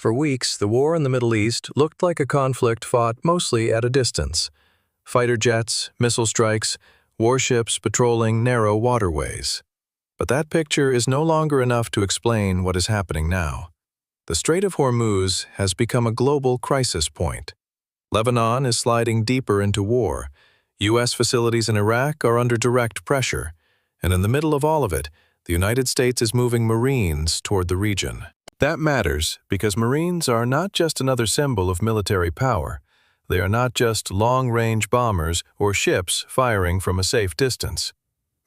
For weeks, the war in the Middle East looked like a conflict fought mostly at a distance. Fighter jets, missile strikes, warships patrolling narrow waterways. But that picture is no longer enough to explain what is happening now. The Strait of Hormuz has become a global crisis point. Lebanon is sliding deeper into war. U.S. facilities in Iraq are under direct pressure. And in the middle of all of it, the United States is moving Marines toward the region. That matters because Marines are not just another symbol of military power. They are not just long-range bombers or ships firing from a safe distance.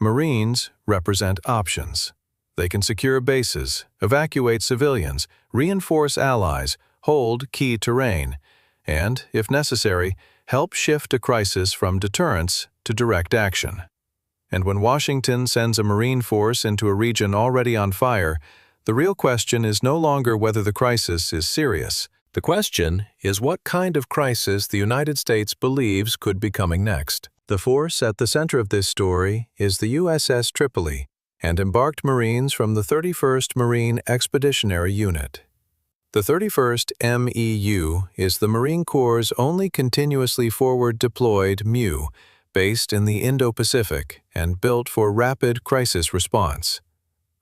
Marines represent options. They can secure bases, evacuate civilians, reinforce allies, hold key terrain, and, if necessary, help shift a crisis from deterrence to direct action. And when Washington sends a Marine force into a region already on fire, the real question is no longer whether the crisis is serious. The question is what kind of crisis the United States believes could be coming next. The force at the center of this story is the USS Tripoli and embarked Marines from the 31st Marine Expeditionary Unit. The 31st MEU is the Marine Corps' only continuously forward-deployed MEU, based in the Indo-Pacific and built for rapid crisis response.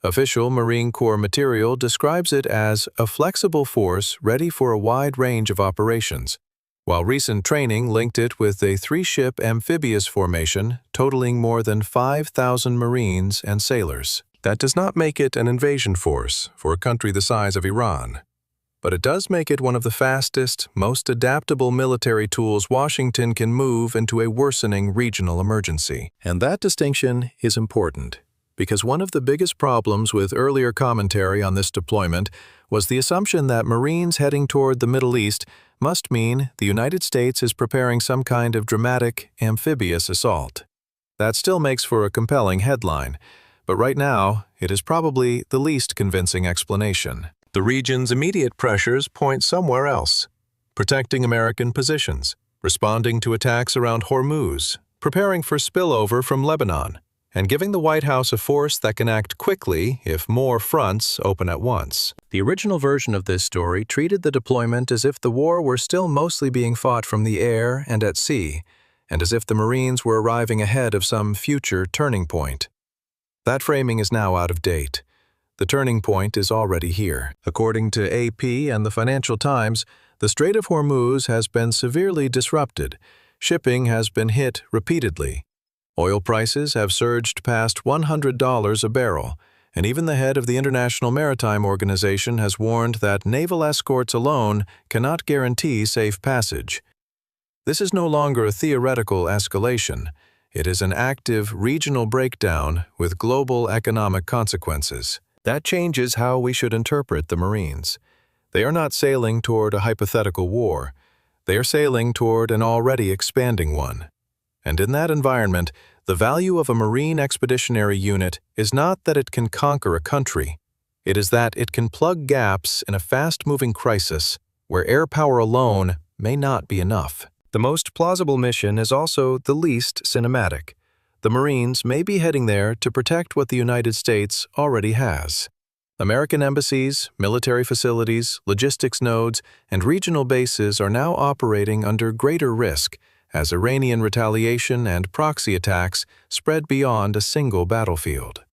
Official Marine Corps material describes it as a flexible force ready for a wide range of operations, while recent training linked it with a 3-ship amphibious formation totaling more than 5,000 Marines and sailors. That does not make it an invasion force for a country the size of Iran, but it does make it one of the fastest, most adaptable military tools Washington can move into a worsening regional emergency. And that distinction is important, because one of the biggest problems with earlier commentary on this deployment was the assumption that Marines heading toward the Middle East must mean the United States is preparing some kind of dramatic amphibious assault. That still makes for a compelling headline, but right now it is probably the least convincing explanation. The region's immediate pressures point somewhere else: protecting American positions, responding to attacks around Hormuz, preparing for spillover from Lebanon, and giving the White House a force that can act quickly if more fronts open at once. The original version of this story treated the deployment as if the war were still mostly being fought from the air and at sea, and as if the Marines were arriving ahead of some future turning point. That framing is now out of date. The turning point is already here. According to AP and the Financial Times, the Strait of Hormuz has been severely disrupted. Shipping has been hit repeatedly. Oil prices have surged past $100 a barrel, and even the head of the International Maritime Organization has warned that naval escorts alone cannot guarantee safe passage. This is no longer a theoretical escalation. It is an active regional breakdown with global economic consequences. That changes how we should interpret the Marines. They are not sailing toward a hypothetical war. They are sailing toward an already expanding one. And in that environment, the value of a Marine Expeditionary Unit is not that it can conquer a country. It is that it can plug gaps in a fast-moving crisis where air power alone may not be enough. The most plausible mission is also the least cinematic. The Marines may be heading there to protect what the United States already has. American embassies, military facilities, logistics nodes, and regional bases are now operating under greater risk as Iranian retaliation and proxy attacks spread beyond a single battlefield.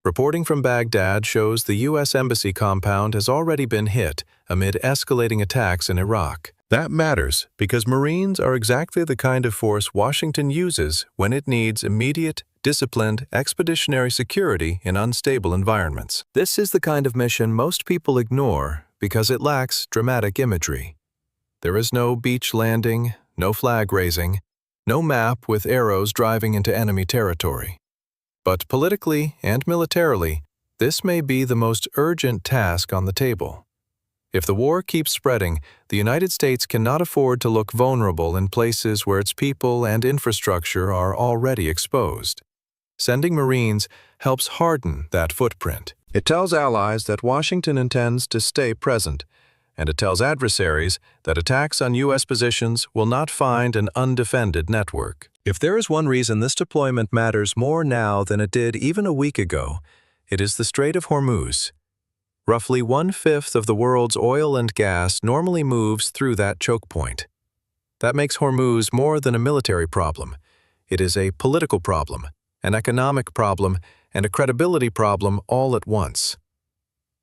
Reporting from Baghdad shows the U.S. Embassy compound has already been hit amid escalating attacks in Iraq. That matters because Marines are exactly the kind of force Washington uses when it needs immediate, disciplined, expeditionary security in unstable environments. This is the kind of mission most people ignore because it lacks dramatic imagery. There is no beach landing, no flag raising, no map with arrows driving into enemy territory. But politically and militarily, this may be the most urgent task on the table. If the war keeps spreading, the United States cannot afford to look vulnerable in places where its people and infrastructure are already exposed. Sending Marines helps harden that footprint. It tells allies that Washington intends to stay present, and it tells adversaries that attacks on U.S. positions will not find an undefended network. If there is one reason this deployment matters more now than it did even a week ago, it is the Strait of Hormuz. Roughly 1/5 of the world's oil and gas normally moves through that choke point. That makes Hormuz more than a military problem. It is a political problem, an economic problem, and a credibility problem all at once.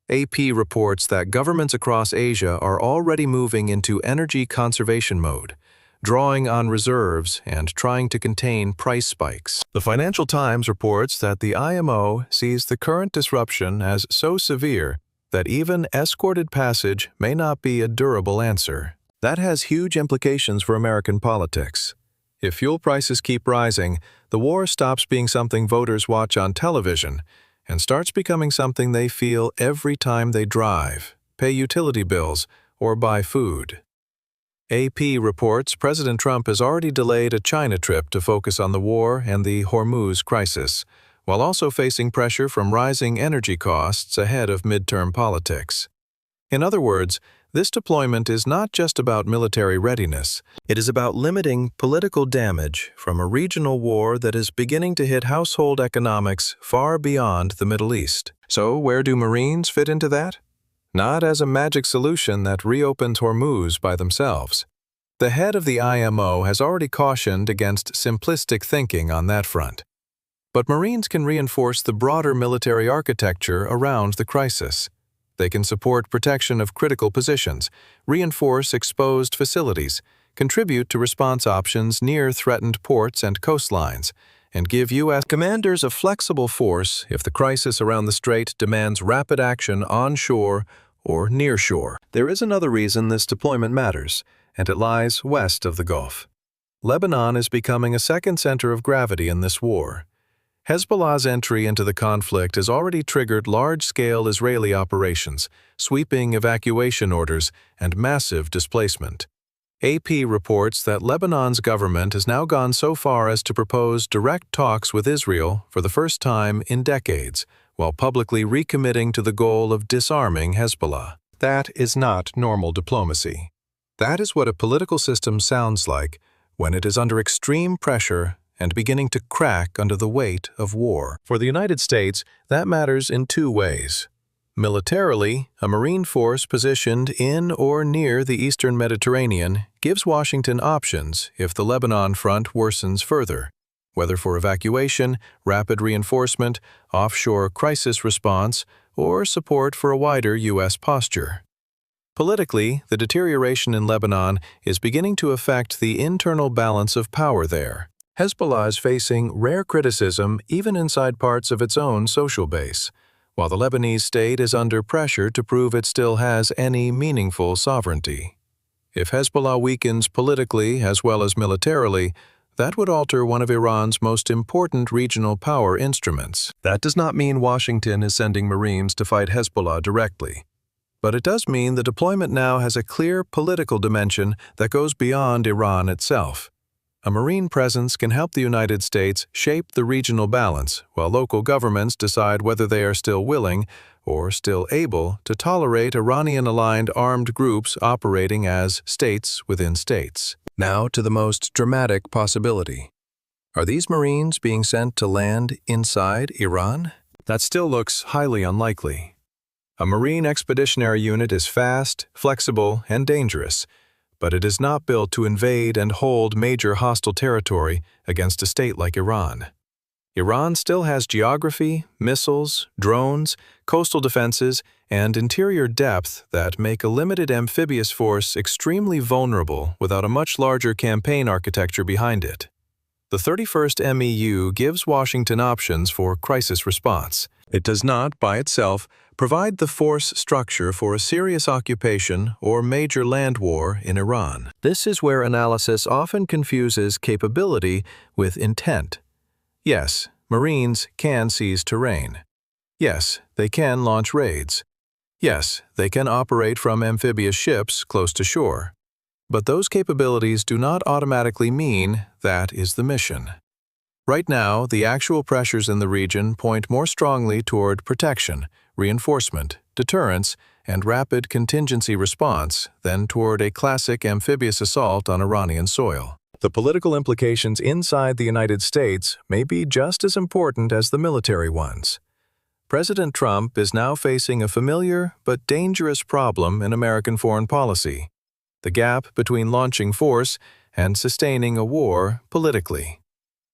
AP reports that governments across Asia are already moving into energy conservation mode, drawing on reserves and trying to contain price spikes. The Financial Times reports that the IMO sees the current disruption as so severe that even escorted passage may not be a durable answer. That has huge implications for American politics. If fuel prices keep rising, the war stops being something voters watch on television and starts becoming something they feel every time they drive, pay utility bills, or buy food. AP reports President Trump has already delayed a China trip to focus on the war and the Hormuz crisis, while also facing pressure from rising energy costs ahead of midterm politics. In other words, this deployment is not just about military readiness. It is about limiting political damage from a regional war that is beginning to hit household economics far beyond the Middle East. So where do Marines fit into that? Not as a magic solution that reopens Hormuz by themselves. The head of the IMO has already cautioned against simplistic thinking on that front. But Marines can reinforce the broader military architecture around the crisis. They can support protection of critical positions, reinforce exposed facilities, contribute to response options near threatened ports and coastlines, and give U.S. commanders a flexible force if the crisis around the strait demands rapid action onshore or near shore. There is another reason this deployment matters, and it lies west of the Gulf. Lebanon is becoming a second center of gravity in this war. Hezbollah's entry into the conflict has already triggered large-scale Israeli operations, sweeping evacuation orders, and massive displacement. AP reports that Lebanon's government has now gone so far as to propose direct talks with Israel for the first time in decades, while publicly recommitting to the goal of disarming Hezbollah. That is not normal diplomacy. That is what a political system sounds like when it is under extreme pressure and beginning to crack under the weight of war. For the United States, that matters in two ways. Militarily, a Marine force positioned in or near the eastern Mediterranean gives Washington options if the Lebanon front worsens further, whether for evacuation, rapid reinforcement, offshore crisis response, or support for a wider U.S. posture. Politically, the deterioration in Lebanon is beginning to affect the internal balance of power there. Hezbollah is facing rare criticism even inside parts of its own social base, while the Lebanese state is under pressure to prove it still has any meaningful sovereignty. If Hezbollah weakens politically as well as militarily, that would alter one of Iran's most important regional power instruments. That does not mean Washington is sending Marines to fight Hezbollah directly. But it does mean the deployment now has a clear political dimension that goes beyond Iran itself. A Marine presence can help the United States shape the regional balance, while local governments decide whether they are still willing or still able to tolerate Iranian-aligned armed groups operating as states within states. Now to the most dramatic possibility. Are these Marines being sent to land inside Iran? That still looks highly unlikely. A Marine Expeditionary Unit is fast, flexible, and dangerous, but it is not built to invade and hold major hostile territory against a state like Iran. Iran still has geography, missiles, drones, coastal defenses, and interior depth that make a limited amphibious force extremely vulnerable without a much larger campaign architecture behind it. The 31st MEU gives Washington options for crisis response. It does not, by itself, provide the force structure for a serious occupation or major land war in Iran. This is where analysis often confuses capability with intent. Yes, Marines can seize terrain. Yes, they can launch raids. Yes, they can operate from amphibious ships close to shore. But those capabilities do not automatically mean that is the mission. Right now, the actual pressures in the region point more strongly toward protection, reinforcement, deterrence, and rapid contingency response than toward a classic amphibious assault on Iranian soil. The political implications inside the United States may be just as important as the military ones. President Trump is now facing a familiar but dangerous problem in American foreign policy: the gap between launching force and sustaining a war politically.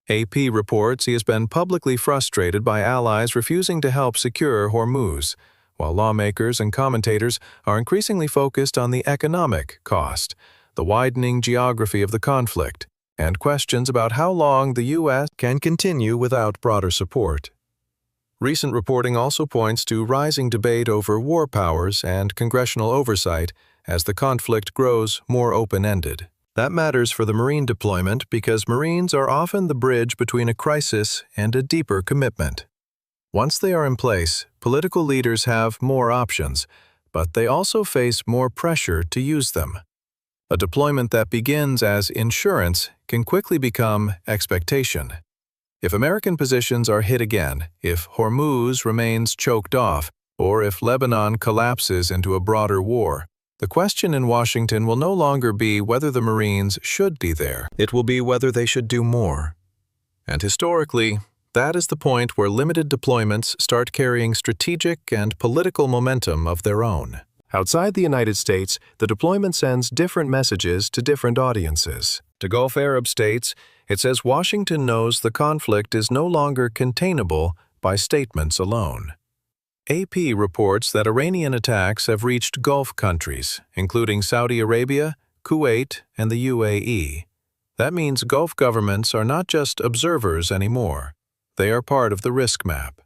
AP reports he has been publicly frustrated by allies refusing to help secure Hormuz, while lawmakers and commentators are increasingly focused on the economic cost, the widening geography of the conflict, and questions about how long the U.S. can continue without broader support. Recent reporting also points to rising debate over war powers and congressional oversight as the conflict grows more open-ended. That matters for the Marine deployment because Marines are often the bridge between a crisis and a deeper commitment. Once they are in place, political leaders have more options, but they also face more pressure to use them. A deployment that begins as insurance can quickly become expectation. If American positions are hit again, if Hormuz remains choked off, or if Lebanon collapses into a broader war, the question in Washington will no longer be whether the Marines should be there. It will be whether they should do more. And historically, that is the point where limited deployments start carrying strategic and political momentum of their own. Outside the United States, the deployment sends different messages to different audiences. To Gulf Arab states, it says Washington knows the conflict is no longer containable by statements alone. AP reports that Iranian attacks have reached Gulf countries, including Saudi Arabia, Kuwait, and the UAE. That means Gulf governments are not just observers anymore. They are part of the risk map.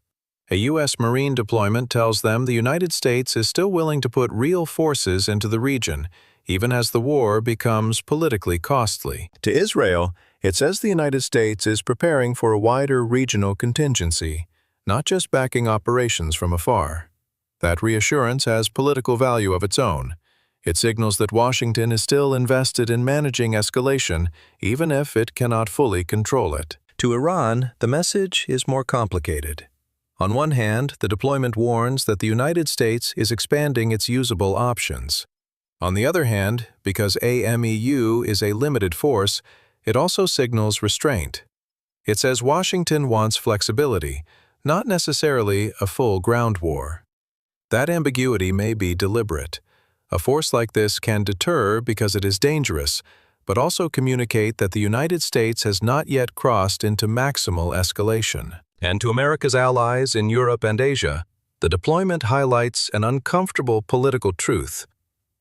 A U.S. Marine deployment tells them the United States is still willing to put real forces into the region, even as the war becomes politically costly. To Israel, it says the United States is preparing for a wider regional contingency, not just backing operations from afar. That reassurance has political value of its own. It signals that Washington is still invested in managing escalation, even if it cannot fully control it. To Iran, the message is more complicated. On one hand, the deployment warns that the United States is expanding its usable options. On the other hand, because AMEU is a limited force, it also signals restraint. It says Washington wants flexibility, not necessarily a full ground war. That ambiguity may be deliberate. A force like this can deter because it is dangerous, but also communicate that the United States has not yet crossed into maximal escalation. And to America's allies in Europe and Asia, the deployment highlights an uncomfortable political truth.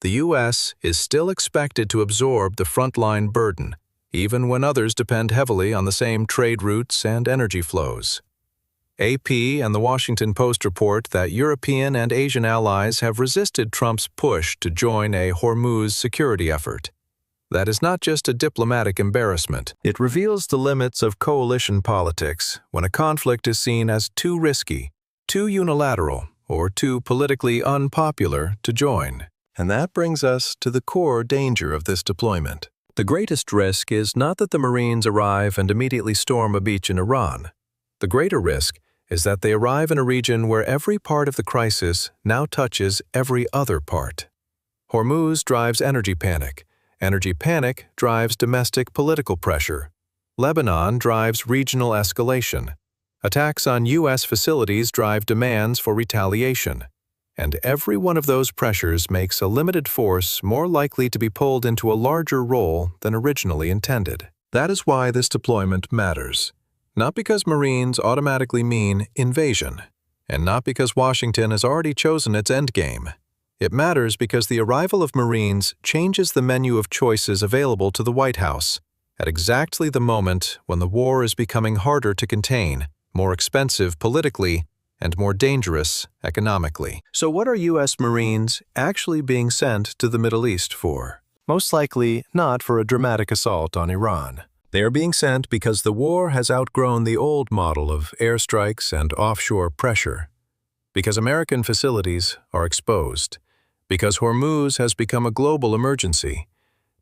The U.S. is still expected to absorb the frontline burden, even when others depend heavily on the same trade routes and energy flows. AP and the Washington Post report that European and Asian allies have resisted Trump's push to join a Hormuz security effort. That is not just a diplomatic embarrassment. It reveals the limits of coalition politics when a conflict is seen as too risky, too unilateral, or too politically unpopular to join. And that brings us to the core danger of this deployment. The greatest risk is not that the Marines arrive and immediately storm a beach in Iran. The greater risk is that they arrive in a region where every part of the crisis now touches every other part. Hormuz drives energy panic. Energy panic drives domestic political pressure. Lebanon drives regional escalation. Attacks on U.S. facilities drive demands for retaliation. And every one of those pressures makes a limited force more likely to be pulled into a larger role than originally intended. That is why this deployment matters. Not because Marines automatically mean invasion, and not because Washington has already chosen its endgame. It matters because the arrival of Marines changes the menu of choices available to the White House at exactly the moment when the war is becoming harder to contain, more expensive politically, and more dangerous economically. So what are U.S. Marines actually being sent to the Middle East for? Most likely not for a dramatic assault on Iran. They are being sent because the war has outgrown the old model of airstrikes and offshore pressure, because American facilities are exposed, because Hormuz has become a global emergency,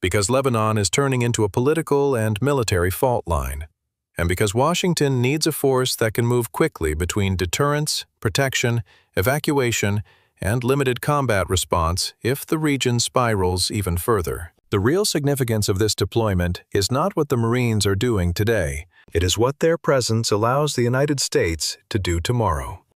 because Lebanon is turning into a political and military fault line, and because Washington needs a force that can move quickly between deterrence, protection, evacuation, and limited combat response if the region spirals even further. The real significance of this deployment is not what the Marines are doing today. It is what their presence allows the United States to do tomorrow.